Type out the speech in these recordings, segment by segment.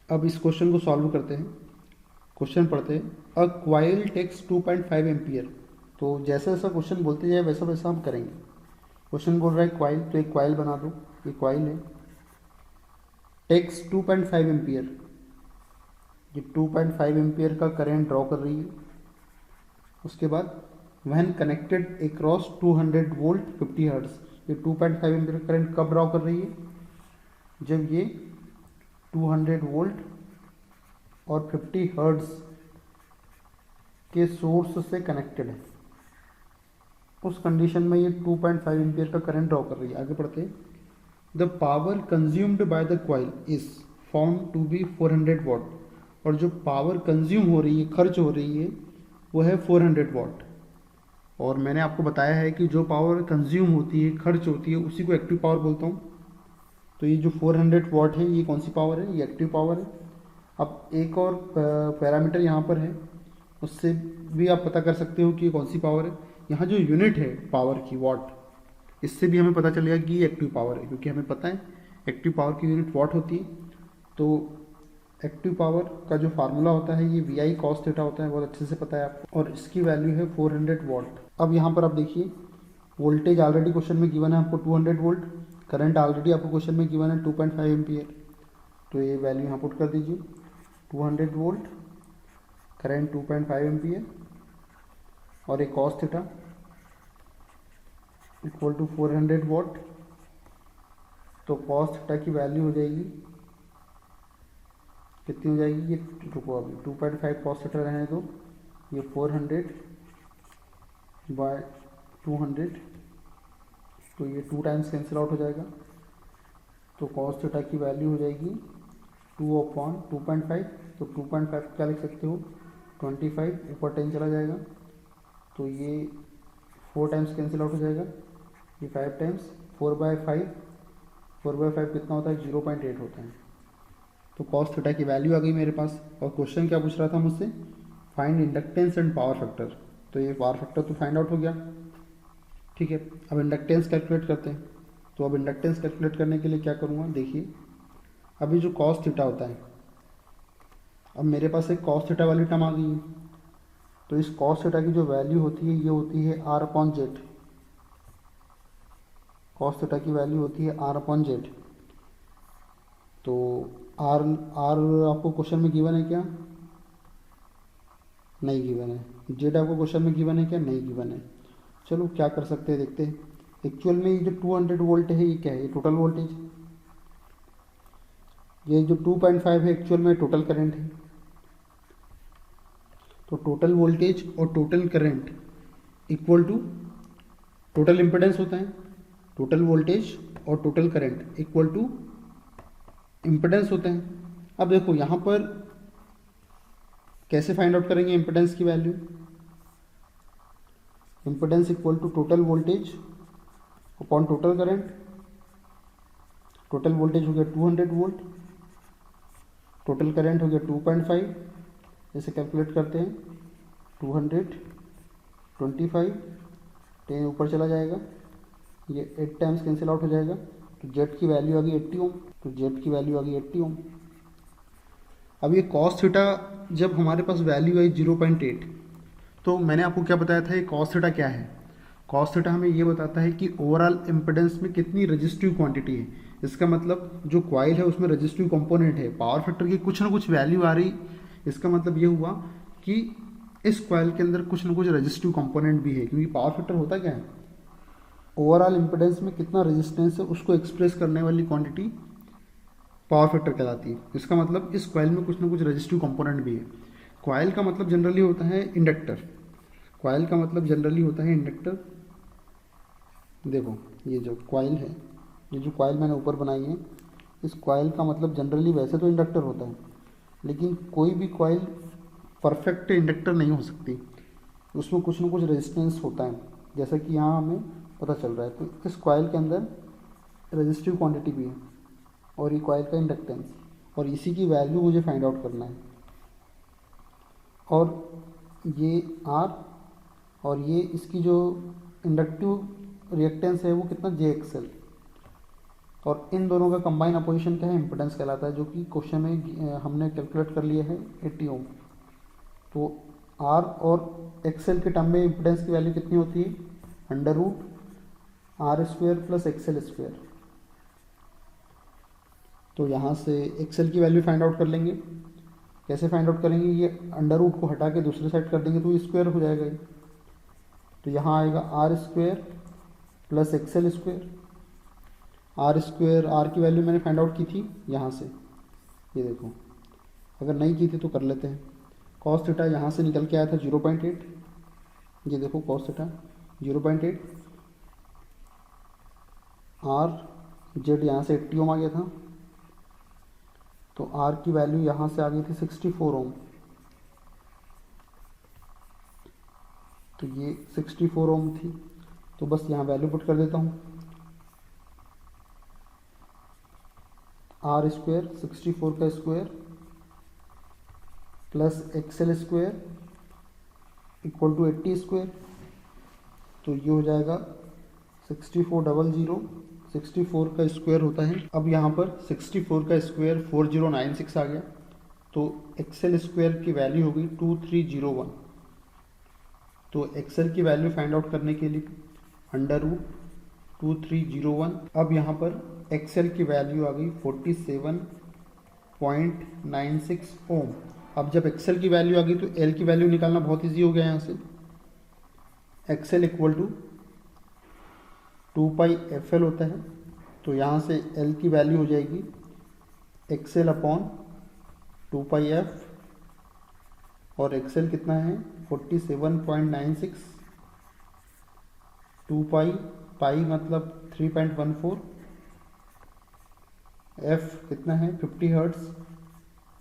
अब इस क्वेश्चन को सॉल्व करते हैं। क्वेश्चन पढ़ते हैं। अ क्वाइल टेक्स 2.5 एम्पियर। तो जैसा जैसा क्वेश्चन बोलते जाए वैसा वैसा हम करेंगे। क्वेश्चन बोल रहा है क्वाइल, तो एक क्वाइल बना दो। ये क्वाइल है, टेक्स 2.5 एम्पियर। ये 2.5 एम्पियर का करंट ड्रॉ कर रही है। उसके बाद when connected across 200 volt 50 hertz. ये 2.5 एम्पियर करंट कब ड्रॉ कर रही है? जब ये 200 वोल्ट और 50 हर्ट्ज के सोर्स से कनेक्टेड है। उस कंडीशन में ये 2.5 एम्पियर का करंट ड्रॉ कर रही है। आगे बढ़ते हैं। The power consumed by the coil is found to be 400 watt. और जो पावर कंज्यूम हो रही है, खर्च हो रही है, वो है 400 वॉट। और मैंने आपको बताया है कि जो पावर कंज्यूम होती है, खर्च होती है, उसी को एक्टिव पावर बोलता हूँ। तो ये जो 400 वॉट है, ये कौन सी पावर है? ये एक्टिव पावर है। अब एक और पैरामीटर यहाँ पर है, उससे भी आप पता कर सकते हो कि ये कौन सी पावर है। यहाँ जो यूनिट है पावर की, वॉट, इससे भी हमें पता चलेगा कि ये एक्टिव पावर है, क्योंकि हमें पता है एक्टिव पावर की यूनिट वॉट होती है। तो एक्टिव पावर का जो फार्मूला होता है ये वी आई कॉस थीटा होता है, बहुत अच्छे से पता है आपको। और इसकी वैल्यू है 400 वॉट। अब यहाँ पर आप देखिए, वोल्टेज ऑलरेडी क्वेश्चन में गिवन है आपको 200 वोल्ट, करंट ऑलरेडी आपको क्वेश्चन में गिवन है 2.5 एम्पियर। तो ये वैल्यू यहाँ पुट कर दीजिए, 200 वोल्ट, करंट 2.5 एम्पियर और एक cos theta equal to 400 watt. तो कॉस थीटा की वैल्यू हो जाएगी, कितनी हो जाएगी? ये रुको, अभी 2.5 कॉस थीटा रहने दो। ये 400 बाय 200, तो ये 2 टाइम्स कैंसिल आउट हो जाएगा। तो कॉस थीटा की वैल्यू हो जाएगी 2/2.5। तो 2.5 क्या लिख सकते हो? 25, ऊपर 10 चला जाएगा, तो ये 4 टाइम्स कैंसिल आउट हो जाएगा। ये 5 टाइम्स 4/5, 4/5 कितना होता है? 0.8 होता है। तो कॉस थीटा की वैल्यू आ गई मेरे पास। और क्वेश्चन क्या पूछ रहा था मुझसे? Find inductance and power factor. तो ये पावर फैक्टर तो फाइंड आउट हो गया, ठीक है। अब इंडक्टेंस कैलकुलेट करते हैं। तो अब इंडक्टेंस कैलकुलेट करने के लिए क्या करूँगा, देखिए। अभी जो कॉस थीटा होता है, अब मेरे पास एक कॉस थीटा वाली टर्म आ गई है। तो इस कॉस थीटा की जो वैल्यू होती है, ये होती है R/Z। कॉस थीटा की वैल्यू होती है R/Z। तो आर आर आपको क्वेश्चन में गिवन है क्या? नहीं गिवन है। जेड आपको क्वेश्चन में गिवन है क्या? नहीं गिवन है। चलो क्या कर सकते हैं, देखते हैं। एक्चुअल में ये जो 200 वोल्ट है, ये क्या है? ये टोटल वोल्टेज। ये जो 2.5 है, एक्चुअल में टोटल करंट है। तो टोटल वोल्टेज और total current equal to total impedance होता है। टोटल वोल्टेज और total current equal to impedance होते हैं। अब देखो यहाँ पर कैसे फाइंड आउट करेंगे इम्पिडेंस की value? Impedance equal to total voltage upon total current. Total voltage हो गया 200 वोल्ट, टोटल करंट हो गया 2.5। जैसे कैलकुलेट करते हैं, 200, 25, 10 ऊपर चला जाएगा, ये 8 टाइम्स कैंसिल आउट हो जाएगा। तो जेड की वैल्यू आ गई 80 ओम। तो जेड की वैल्यू आ गई 80 ओम। अब ये कॉस थीटा जब हमारे पास वैल्यू आई 0.8, तो मैंने आपको क्या बताया था, ये कॉस थीटा क्या है? कॉस थीटा हमें ये बताता है कि ओवरऑल इम्पिडेंस में कितनी रजिस्टिव क्वांटिटी है। इसका मतलब जो क्वाइल है उसमें रजिस्टिव कंपोनेंट है, पावर फैक्टर की कुछ ना कुछ वैल्यू आ रही। इसका मतलब ये हुआ कि इस क्वाइल के अंदर कुछ ना कुछ रजिस्टिव कंपोनेंट भी है, क्योंकि पावर फैक्टर होता क्या है? ओवरऑल इम्पिडेंस में कितना रेजिस्टेंस है उसको एक्सप्रेस करने वाली क्वांटिटी पावर फैक्टर कहलाती है। इसका मतलब इस क्वाइल में कुछ ना कुछ रजिस्टिव कंपोनेंट भी है। क्वाइल का मतलब जनरली होता है इंडक्टर। क्वाइल का मतलब जनरली होता है इंडक्टर। देखो ये जो क्वाइल है, ये जो क्वाइल मैंने ऊपर बनाई है, इस क्वाइल का मतलब जनरली वैसे तो इंडक्टर होता है, लेकिन कोई भी क्वाइल परफेक्ट इंडक्टर नहीं हो सकती। उसमें कुछ ना कुछ रेजिस्टेंस होता है, जैसा कि यहाँ हमें पता चल रहा है। तो इस क्वाइल के अंदर रेजिस्टिव क्वांटिटी भी है, और ये क्वाइल का इंडक्टेंस, और इसी की वैल्यू मुझे फाइंड आउट करना है। और ये आर, और ये इसकी जो इंडक्टिव रिएक्टेंस है वो कितना, JXL। और इन दोनों का कंबाइन अपोजिशन क्या है, इम्पिडेंस कहलाता है, जो कि क्वेश्चन में हमने कैलकुलेट कर लिया है 80 ओम। तो आर और एक्सएल के टर्म में इम्पिडेंस की वैल्यू कितनी होती है, under root R square plus XL square. तो यहाँ से एक्सएल की वैल्यू फाइंड आउट कर लेंगे। कैसे फाइंड आउट करेंगे, ये अंडर रूट को हटा के दूसरे साइड कर देंगे तो ये स्क्वायर हो जाएगा ये। तो यहाँ आएगा R square plus XL square. R square, R की वैल्यू मैंने फाइंड आउट की थी यहाँ से, ये देखो, अगर नहीं की थी तो कर लेते हैं। कॉस थीटा यहाँ से निकल के आया था 0.8, ये देखो कॉस थीटा 0.8। आर जेड यहाँ से 80 ओम आ गया था, तो आर की वैल्यू यहाँ से आ गई थी 64 ओम। तो ये 64 ओम थी, तो बस यहाँ वैल्यू पुट कर देता हूँ। आर स्क्वायर 64 का square plus XL square equal to 80 square. तो ये हो जाएगा 6400, 64 का स्क्वायर होता है। अब यहाँ पर 64 का स्क्वायर 4096 आ गया, तो एक्सएल स्क्वायर की वैल्यू होगी 2301। तो एक्सएल की वैल्यू फाइंड आउट करने के लिए अंडर रूट 2301। अब यहाँ पर एक्सएल की वैल्यू आ गई 47.96 ओम। अब जब एक्सएल की वैल्यू आ गई तो एल की वैल्यू निकालना बहुत ईजी हो गया यहाँ से। एक्सएल इक्वल टू 2πfl होता है, तो यहाँ से एल की वैल्यू हो जाएगी एक्सएल अपॉन 2πf, और एक्सएल कितना है 47.96, 2π, पाई मतलब 3.14, एफ कितना है 50 हर्ट्स।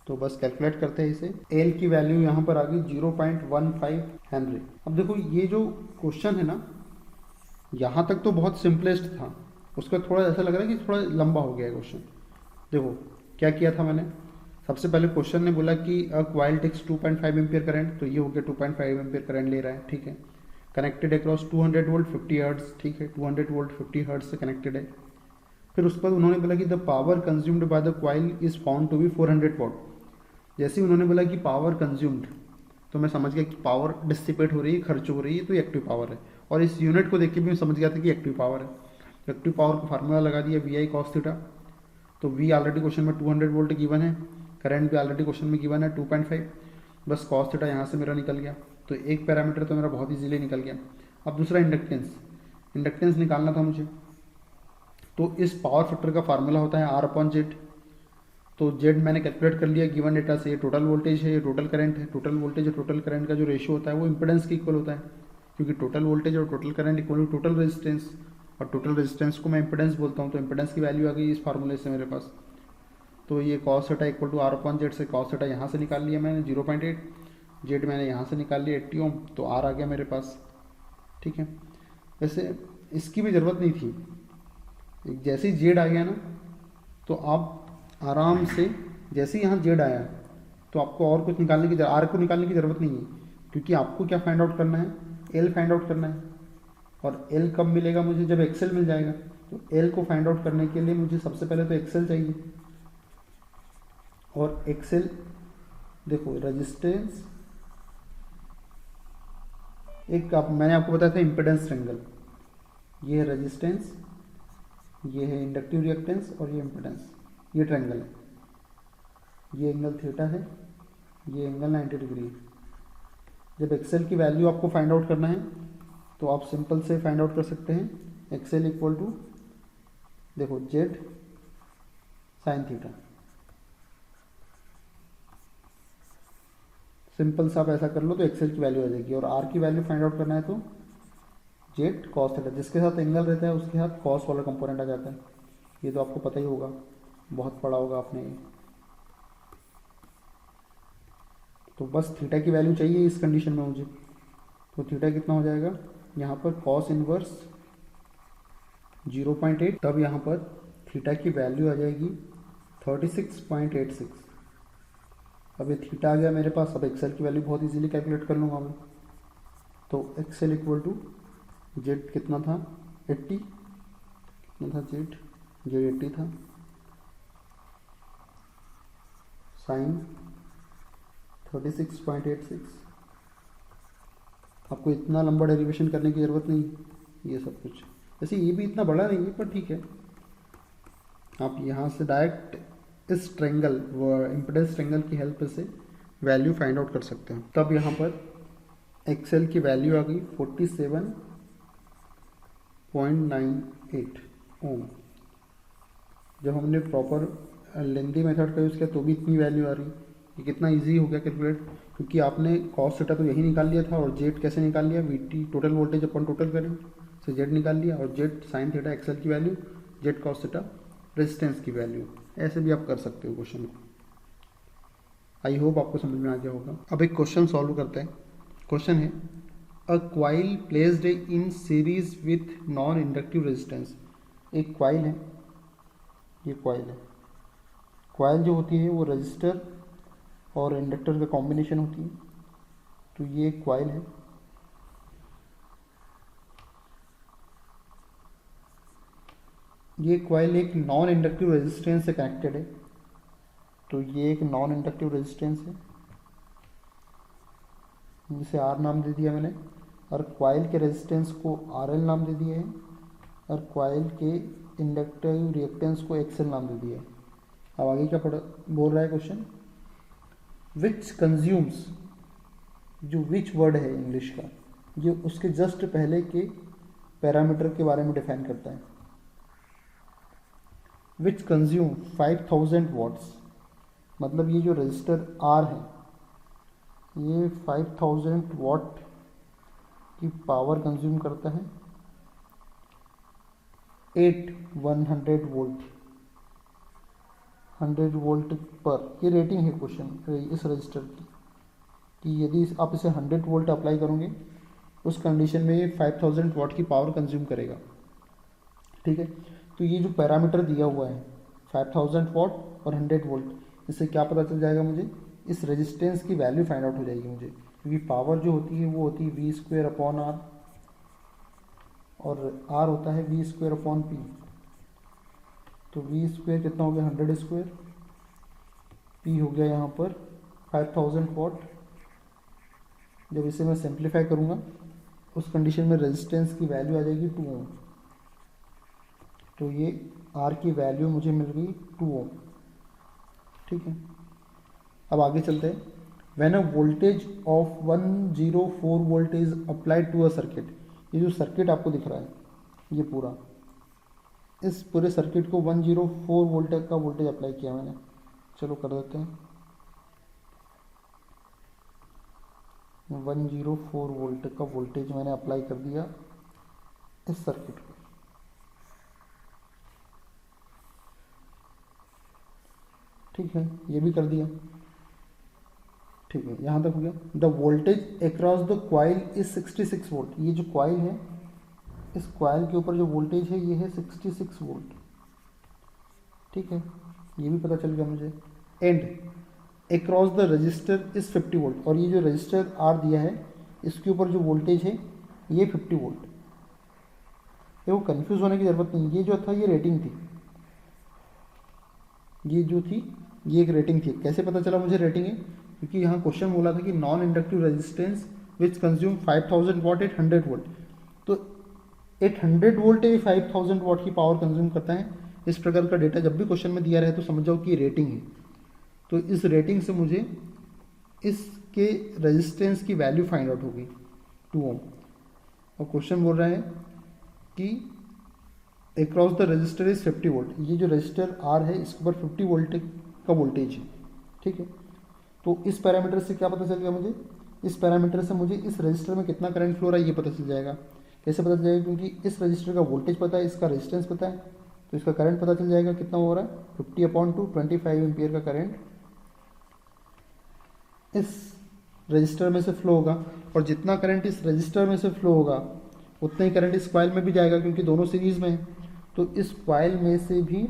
तो बस कैलकुलेट करते हैं इसे। एल की वैल्यू यहाँ पर आ गई 0.15 हेनरी। अब देखो ये जो क्वेश्चन है ना, यहाँ तक तो बहुत सिंपलेस्ट था, उसका थोड़ा ऐसा लग रहा है कि थोड़ा लंबा हो गया है क्वेश्चन। देखो क्या किया था मैंने, सबसे पहले क्वेश्चन ने बोला कि a coil takes 2.5 ampere current, तो ये हो गया 2.5 एम्पियर करंट ले रहा है, ठीक है। कनेक्टेड अक्रॉस 200 वोल्ट 50 हर्ट्स, ठीक है, 200 वोल्ट 50 हर्ट्स से कनेक्टेड है। फिर उसके बाद उन्होंने बोला कि the power consumed by the coil is found to be 400 watt. जैसे ही उन्होंने बोला कि पावर कंज्यूम्ड, तो मैं समझ गया कि पावर डिसिपेट हो रही है, खर्च हो रही है, तो ये एक्टिव पावर है। और इस यूनिट को देख के भी मैं समझ गया था कि एक्टिव पावर है। एक्टिव पावर का फार्मूला लगा दिया वी आई कॉस थीटा। तो वी ऑलरेडी क्वेश्चन में 200 वोल्ट गिवन है, करंट भी ऑलरेडी क्वेश्चन में गिवन है 2.5, बस कॉस थीटा यहाँ से मेरा निकल गया। तो एक पैरामीटर तो मेरा बहुत ईजिली निकल गया। अब दूसरा इंडक्टेंस, इंडक्टेंस निकालना था मुझे। तो इस पावर फैक्टर का फार्मूला होता है आर अपॉन जेड। तो जेड मैंने कैलकुलेट कर लिया गिवन डेटा से, ये टोटल वोल्टेज है, ये टोटल करंट है। टोटल वोल्टेज और टोटल करंट का जो रेशियो होता है वो इंपेडेंस के इक्वल होता है, क्योंकि टोटल वोल्टेज और total current equal to total resistance, और टोटल रेजिस्टेंस को मैं इंपेडेंस बोलता हूँ। तो इंपेडेंस की वैल्यू आ गई इस फार्मूले से मेरे पास। तो ये cos theta equal to R upon Z से कॉस थीटा यहाँ से निकाल लिया मैंने 0.8, जेड मैंने यहाँ से निकाल लिया 80 ओम, तो आर आ गया मेरे पास, ठीक है। वैसे इसकी भी ज़रूरत नहीं थी, जैसे ही जेड आ गया ना, तो आप आराम से, जैसे ही यहाँ जेड आया तो आपको और कुछ निकालने की, आर को निकालने की ज़रूरत नहीं है, क्योंकि आपको क्या फाइंड आउट करना है, एल फाइंड आउट करना है। और एल कब मिलेगा मुझे, जब एक्सएल मिल जाएगा। तो एल को फाइंड आउट करने के लिए मुझे सबसे पहले तो एक्सएल चाहिए, और एक्सएल देखो रेजिस्टेंस, एक मैंने आपको बताया था इम्पिडेंस ट्रेंगल, ये है रेजिस्टेंस, ये है इंडक्टिव रिएक्टेंस, और ये इम्पिडेंस, ये ट्रेंगल है। ये एंगल थीटा है, ये एंगल 90 डिग्री है। जब एक्सएल की वैल्यू आपको फाइंड आउट करना है तो आप सिंपल से फाइंड आउट कर सकते हैं। एक्सएल इक्वल टू देखो जेड साइन थीटा, सिंपल सा आप ऐसा कर लो तो एक्सएल की वैल्यू आ जाएगी। और आर की वैल्यू फाइंड आउट करना है तो जेड कॉस थीटा, जिसके साथ एंगल रहता है उसके साथ कॉस वाला कंपोनेंट आ जाता है। ये तो आपको पता ही होगा, बहुत पढ़ा होगा आपने। तो बस थीटा की वैल्यू चाहिए इस कंडीशन में मुझे। तो थीटा कितना हो जाएगा यहाँ पर, कॉस इनवर्स 0.8, तब यहाँ पर थीटा की वैल्यू आ जाएगी 36.86। अब ये थीटा आ गया मेरे पास। अब एक्सएल की वैल्यू बहुत इजीली कैलकुलेट कर लूँगा मैं। तो एक्सएल इक्वल टू जेड कितना था 80, कितना था जेड ये 80 था, साइन 36.86। आपको इतना लंबा डेरिवेशन करने की ज़रूरत नहीं, ये सब कुछ वैसे ये भी इतना बड़ा नहीं है, पर ठीक है। आप यहाँ से डायरेक्ट इस ट्रेंगल व इम्पिडेंस ट्रेंगल की हेल्प से वैल्यू फाइंड आउट कर सकते हैं। तब यहाँ पर एक्सएल की वैल्यू आ गई 47.98 ओम। जब हमने प्रॉपर लेंदी मेथड का यूज़ किया तो भी इतनी वैल्यू आ रही। ये कितना इजी हो गया कैलकुलेट, क्योंकि आपने कॉस थीटा तो यही निकाल लिया था, और जेड कैसे निकाल लिया, वीटी टोटल वोल्टेज अपन टोटल करंट से जेड निकाल लिया, और जेड साइन थीटा एक्सएल की value, Z cos theta resistance की वैल्यू। ऐसे भी आप कर सकते हो क्वेश्चन को। आई होप आपको समझ में आ गया होगा। अब एक क्वेश्चन सॉल्व करते हैं। क्वेश्चन है a coil placed in series with non inductive resistance. एक क्वाइल है, ये क्वाइल है। क्वाइल जो होती है वो रजिस्टर और इंडक्टर का कॉम्बिनेशन होती है। तो ये एक क्वाइल है, ये क्वाइल एक नॉन इंडक्टिव रेजिस्टेंस से कनेक्टेड है। तो ये एक नॉन इंडक्टिव रेजिस्टेंस है जिसे आर नाम दे दिया मैंने, और क्वाइल के रेजिस्टेंस को आर एल नाम दे दिया है, और क्वाइल के इंडक्टिव रिएक्टेंस को एक्स एल नाम दे दिया है। अब आगे क्या बोल रहा है क्वेश्चन, विच कंज्यूम्स, जो विच वर्ड है इंग्लिश का, ये उसके जस्ट पहले के पैरामीटर के बारे में डिफाइन करता है। विच कंज्यूम 5000 वाट्स, मतलब ये जो रजिस्टर आर है ये 5000 वाट की पावर कंज्यूम करता है 100 वोल्ट, 100 वोल्ट पर। ये रेटिंग है क्वेश्चन इस रजिस्टर की, कि यदि आप इसे 100 वोल्ट अप्लाई करोगे उस कंडीशन में ये 5000 वाट की पावर कंज्यूम करेगा। ठीक है, तो ये जो पैरामीटर दिया हुआ है 5000 वाट और 100 वोल्ट, इससे क्या पता चल जाएगा मुझे, इस रेजिस्टेंस की वैल्यू फाइंड आउट हो जाएगी मुझे, क्योंकि पावर जो होती है वो होती है वी स्क्वेयर अपॉन आर, और आर होता है वी स्क्वेयर अपॉन पी। तो वी स्क्वेयर कितना हो गया 100 स्क्वेयर, पी हो गया यहाँ पर 5000 वाट। जब इसे मैं सिंप्लीफाई करूँगा उस कंडीशन में रेजिस्टेंस की वैल्यू आ जाएगी 2 ओम। तो ये आर की वैल्यू मुझे मिल गई 2 ओम। ठीक है, अब आगे चलते हैं। When a voltage of 104 volt is applied to a circuit, ये जो सर्किट आपको दिख रहा है ये पूरा, इस पूरे सर्किट को 104 वोल्ट का वोल्टेज अप्लाई किया मैंने। चलो कर देते हैं, 104 वोल्ट का वोल्टेज मैंने अप्लाई कर दिया इस सर्किट को। ठीक है, ये भी कर दिया। ठीक है, यहाँ तक हो गया। The voltage across the coil is 66 volt. ये जो क्वाइल है, इस क्वाइल के ऊपर जो वोल्टेज है ये है 66 वोल्ट। ठीक है, ये भी पता चल गया मुझे। And across the register is 50 volt, और ये जो रजिस्टर आर दिया है इसके ऊपर जो वोल्टेज है ये 50 वोल्ट। ये वो कन्फ्यूज़ होने की ज़रूरत नहीं, ये जो था ये रेटिंग थी, ये जो थी ये एक रेटिंग थी। कैसे पता चला मुझे रेटिंग है, क्योंकि यहाँ क्वेश्चन बोला था कि non inductive resistance which consume 5000 watt at 100 volt. तो 800 वोल्ट ये 5000 वाट की पावर कंज्यूम करता है। इस प्रकार का डेटा जब भी क्वेश्चन में दिया रहे तो समझ जाओ कि ये रेटिंग है। तो इस रेटिंग से मुझे इसके रेजिस्टेंस की वैल्यू फाइंड आउट होगी 2 ओम। और क्वेश्चन बोल रहा है कि across the register is 50 volt. ये जो रजिस्टर आर है इसके ऊपर 50 वोल्ट का वोल्टेज है। ठीक है, तो इस पैरामीटर से क्या पता चल गया मुझे, इस पैरामीटर से मुझे इस रजिस्टर में कितना करंट फ्लो रहा है ये पता चल जाएगा। कैसे पता चल जाएगा, क्योंकि इस रजिस्टर का वोल्टेज पता है, इसका रेजिस्टेंस पता है, तो इसका करंट पता चल जाएगा कितना हो रहा है। 50/2 25 एम्पियर का करंट इस रजिस्टर में से फ्लो होगा, और जितना करंट इस रजिस्टर में से फ्लो होगा उतना ही करंट इस कॉइल में भी जाएगा, क्योंकि दोनों सीरीज में है। तो इस कॉइल में से भी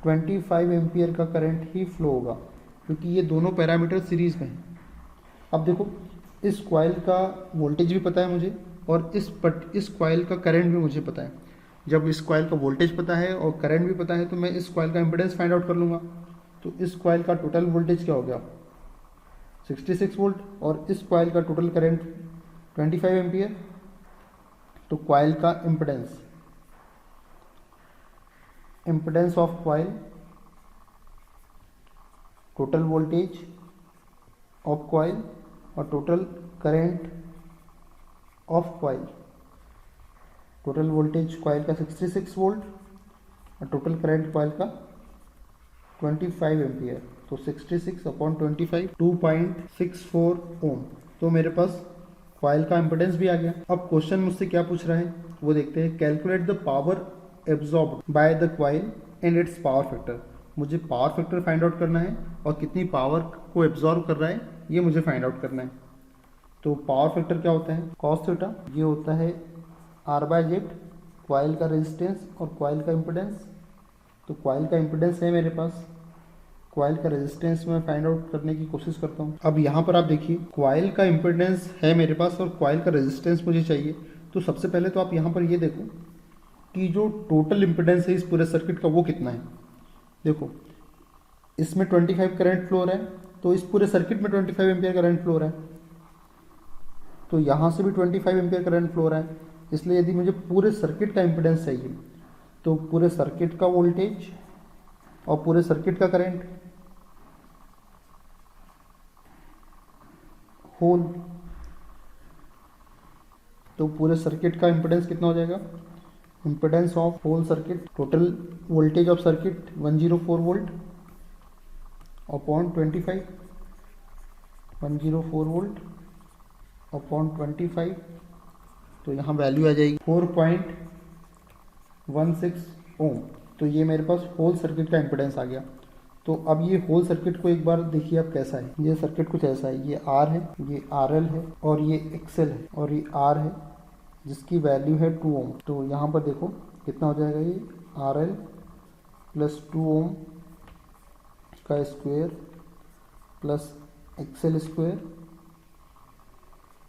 25 एम्पियर का करंट ही फ्लो होगा, क्योंकि ये दोनों पैरामीटर सीरीज में हैं। अब देखो, इस कॉइल का वोल्टेज भी पता है मुझे, और इस कॉइल का करंट भी मुझे पता है। जब इस कॉइल का वोल्टेज पता है और करंट भी पता है तो मैं इस कॉइल का इम्पिडेंस फाइंड आउट कर लूँगा। तो इस कॉइल का टोटल वोल्टेज क्या हो गया 66 वोल्ट और इस कॉइल का टोटल करंट 25 एम्पियर। तो कॉइल का impedance of coil, total voltage of coil और total current of coil. Total voltage coil का 66 वोल्ट और टोटल करंट कॉइल का 25 एम्पियर। तो 66 अपॉन 25 2.64 ओम। तो मेरे पास कॉइल का इम्पिडेंस भी आ गया। अब क्वेश्चन मुझसे क्या पूछ रहा है वो देखते हैं। Calculate the power absorbed bye the coil and it's power factor. मुझे पावर फैक्टर फाइंड आउट करना है और कितनी पावर को एब्जॉर्ब कर रहा है ये मुझे फाइंड आउट करना है। तो पावर फैक्टर क्या होता है कॉस थीटा, ये होता है R/Z, कॉइल का रेजिस्टेंस और कॉइल का इम्पिडेंस। तो कॉइल का इम्पिडेंस है मेरे पास, कॉइल का रेजिस्टेंस मैं फाइंड आउट करने की कोशिश करता हूँ। अब यहाँ पर आप देखिए कॉइल का इम्पिडेंस है मेरे पास और कॉइल का रेजिस्टेंस मुझे चाहिए। तो सबसे पहले तो आप यहाँ पर ये देखो कि जो टोटल इम्पिडेंस है इस पूरे सर्किट का वो कितना है। देखो इसमें 25 करंट फ्लो हो रहा है तो इस पूरे सर्किट में 25 एम्पियर करंट फ्लो हो रहा है। तो यहाँ से भी 25 एम्पियर करंट फ्लो हो रहा है। इसलिए यदि मुझे पूरे सर्किट का इम्पिडेंस चाहिए तो पूरे सर्किट का वोल्टेज और पूरे सर्किट का करंट होल। तो पूरे सर्किट का इम्पिडेंस कितना हो जाएगा, impedance of whole circuit, total voltage of circuit 104 volt upon 25, 104 volt upon 25। तो यहाँ वैल्यू आ जाएगी 4.16 ओम। तो ये मेरे पास होल सर्किट का इम्पिडेंस आ गया। तो अब ये होल सर्किट को एक बार देखिए आप कैसा है। ये सर्किट कुछ ऐसा है, ये R है, ये RL है और ये XL है और ये R है जिसकी वैल्यू है 2 ओम। तो यहाँ पर देखो कितना हो जाएगा, ये RL प्लस 2 ओम का square plus XL square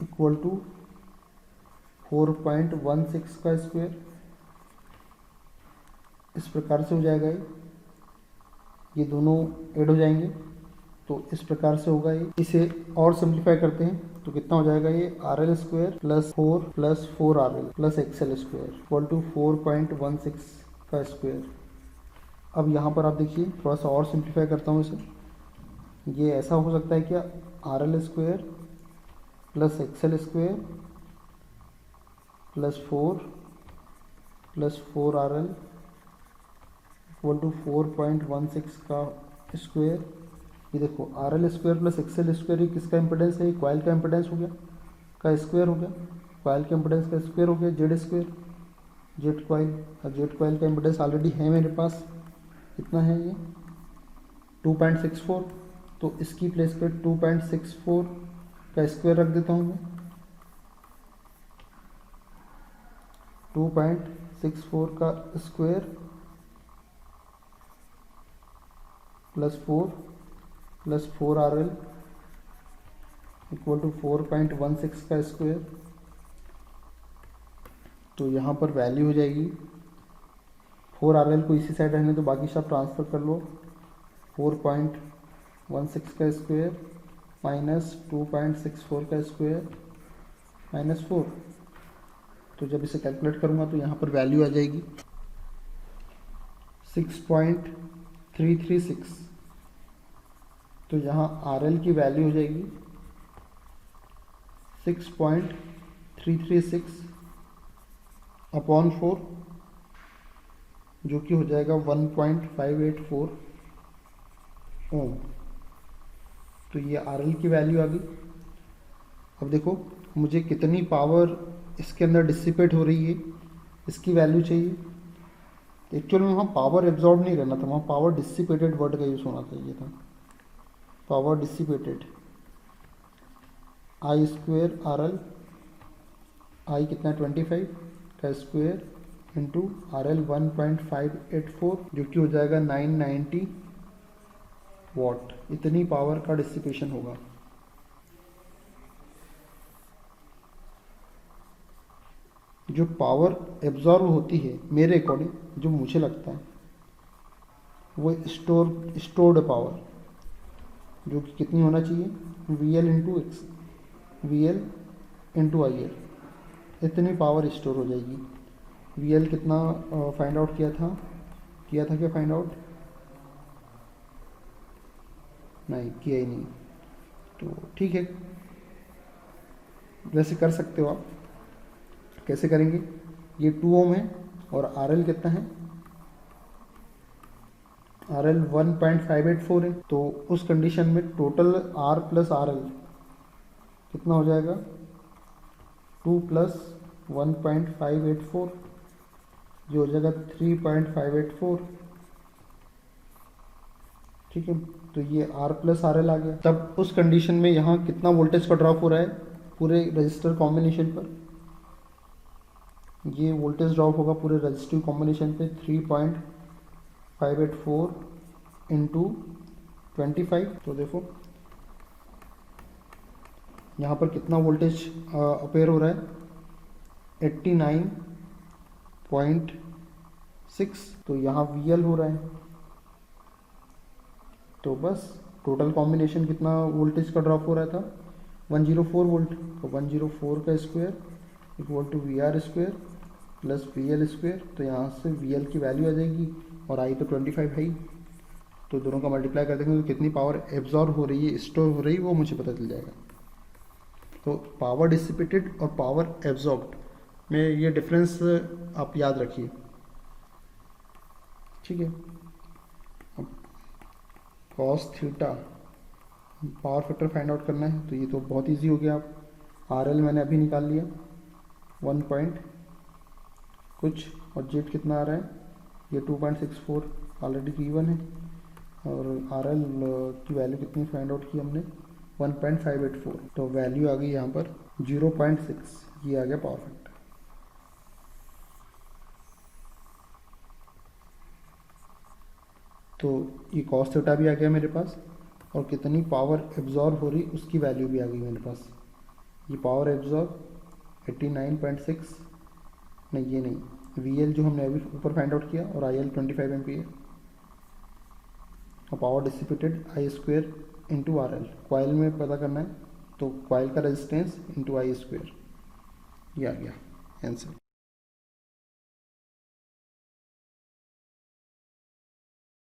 equal to 4.16 का स्क्वायर। इस प्रकार से हो जाएगा ये दोनों ऐड हो जाएंगे तो इस प्रकार से होगा ये। इसे और सिंप्लीफाई करते हैं तो कितना हो जाएगा, ये RL square plus 4 RL plus XL square equal to 4.16 का स्क्वायर। अब यहाँ पर आप देखिए थोड़ा सा और सिंप्लीफाई करता हूँ इसे। ये ऐसा हो सकता है क्या, RL square plus XL square plus 4 RL equal to 4.16 का स्क्वायर। ये देखो RL square plus XL square ये किसका इम्पिडेंस है, कॉइल का इम्पिडेंस हो गया, का स्क्वायर हो गया, कॉइल के इम्पिडेंस का स्क्वायर हो गया जेड स्क्वायर, जेड कॉइल। और जेड कॉइल का इम्पिडेंस ऑलरेडी है मेरे पास, कितना है ये 2.64। तो इसकी प्लेस पे 2.64 का स्क्वायर रख देता हूँ मैं। 2.64 का square plus 4 RL equal to 4.16 का स्क्वायर। तो यहाँ पर वैल्यू हो जाएगी 4 RL को इसी साइड रहने तो बाकी सब ट्रांसफ़र कर लो। 4.16 का स्क्वायर माइनस 2.64 का स्क्वायर माइनस 4। तो जब इसे कैलकुलेट करूँगा तो यहाँ पर वैल्यू आ जाएगी 6.336। तो यहाँ RL की वैल्यू हो जाएगी 6.336 अपॉन 4 जो कि हो जाएगा 1.584 ओम। तो ये RL की वैल्यू आ गई। अब देखो मुझे कितनी पावर इसके अंदर डिसिपेट हो रही है इसकी वैल्यू चाहिए। एक्चुअल में वहाँ पावर एब्जॉर्ब नहीं रहना था, वहाँ पावर डिसिपेटेड वर्ड का यूज़ होना चाहिए था। Power dissipated I square RL, I कितना 25 का स्क्वेयर इंटू RL 1.584 जो कि हो जाएगा 990 वॉट। इतनी पावर का डिसिपेशन होगा। जो पावर एब्जॉर्ब होती है मेरे अकॉर्डिंग, जो मुझे लगता है, वो स्टोर्ड पावर, जो कि कितनी होना चाहिए, V L into x, V L into I L, इतनी पावर स्टोर हो जाएगी। वी एल कितना फाइंड आउट किया था क्या फाइंड आउट, नहीं किया ही नहीं, तो ठीक है, वैसे कर सकते हो आप। कैसे करेंगे, ये 2 ओम है और आर एल कितना है, आर एल 1.584 है, तो उस कंडीशन में total R plus R L कितना हो जाएगा, 2 प्लस 1.584, जो हो जाएगा 3.584। ठीक है, तो ये आर प्लस आर एल आ गया। तब उस कंडीशन में यहाँ कितना वोल्टेज का ड्रॉप हो रहा है पूरे रजिस्टर कॉम्बिनेशन पर, ये वोल्टेज ड्रॉप होगा पूरे रजिस्टिव कॉम्बिनेशन पे 3.584 इंटू 25। तो देखो यहाँ पर कितना वोल्टेज अपेयर हो रहा है, 89.6, तो यहाँ वी हो रहा है। तो बस टोटल कॉम्बिनेशन कितना वोल्टेज का ड्रॉप हो रहा था, 104 वोल्ट, तो 104 का square equal to V R square plus V L square. तो यहाँ से वी एल की वैल्यू आ जाएगी और आई तो 25 है ही, तो दोनों का मल्टीप्लाई कर देंगे तो कितनी पावर एब्जॉर्ब हो रही है, स्टोर हो रही है, वो मुझे पता चल जाएगा। तो पावर डिसिपेटेड और पावर एब्जॉर्ब्ड में ये डिफरेंस आप याद रखिए, ठीक है। Cos theta power factor find out करना है, तो ये तो बहुत इजी हो गया। आप आर एल मैंने अभी निकाल लिया 1 पॉइंट कुछ, और जेड कितना आ रहा है, ये 2.64 ऑलरेडी गिवन है, और आर एल की वैल्यू कितनी फाइंड आउट की हमने, 1.584, तो वैल्यू आ गई यहाँ पर 0.6, ये आ गया पावर फैक्टर। तो ये कॉस थीटा भी आ गया मेरे पास, और कितनी पावर एब्जॉर्ब हो रही उसकी वैल्यू भी आ गई मेरे पास। ये पावर एब्जॉर्ब 89.6, नहीं ये नहीं, वी एल जो हमने अभी ऊपर फाइंड आउट किया, और आई एल 25 एम्पियर, और power dissipated I square into R L, coil में पता करना है, तो कॉइल का रेजिस्टेंस इंटू आई स्क्वायर, ये आ गया आंसर।